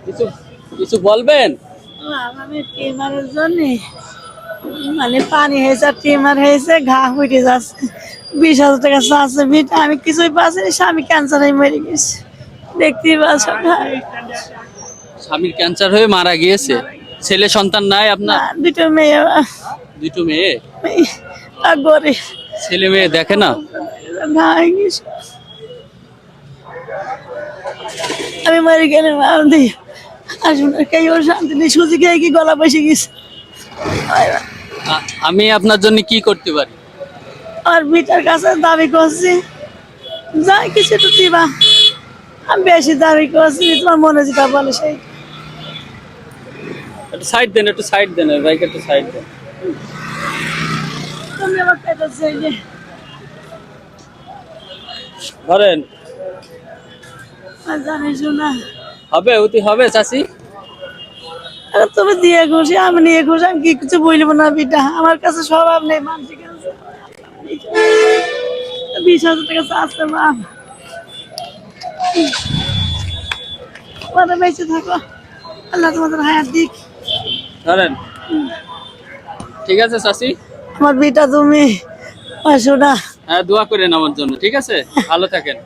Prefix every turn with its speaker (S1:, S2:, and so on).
S1: কিছু কিছু বলবেন?
S2: আমি টিউমারের জন্য মানে পানি হয়েছে টিউমার হয়েছে ঘা উঠে যাচ্ছে 20,000 টাকা চাচ্ছে বিটা আমি কিছুই পাচ্ছি স্বামী ক্যান্সার হয়ে মরে গেছে দেখতেই পাচ্ছ
S1: স্বামীর ক্যান্সার হয়ে মারা গিয়েছে। ছেলে সন্তান নাই
S2: না
S1: আপনার?
S2: দুটো মেয়ে
S1: দুটো মেয়ে।
S2: গরিব
S1: ছেলে মেয়ে দেখে না?
S2: ঘা হয়ে গেছে আমি মরে গেলে মার দিই আসুন কেউ শান্তি নেই সুজি খেয়ে কি গলা বসে গেছে
S1: আমি আপনার জন্য কি করতে পারি?
S2: আর বিটার কাছে দাবি করছি যাই কিছু একটু দিবা আমি বেশি দাবি করছি তোমার মনে যেটা বলে সেই
S1: একটু সাইড দেন, একটু সাইড দেন ভাইকে, একটু সাইড দেন।
S2: তুমি আমার পেটে চাইলে
S1: ধরেন।
S2: আর জানিস না
S1: হবে অতি হবে চাচি।
S2: আরে তুমি দিয়ে খুশি আমি নিয়ে খুশি আমি কি কিছু বলবো না বিটা আমার কাছে স্বভাব নেই মানসিক 20,000 টাকা চাচ্ছে মা তোমাদের বেঁচে থাকো আল্লাহ তোমাদের হায়াত দিক
S1: ধরেন। ঠিক আছে চাচি।
S2: আমার বিটা তুমি শোনা
S1: হ্যাঁ, দোয়া করেন আমার জন্য, ঠিক আছে? ভালো থাকেন।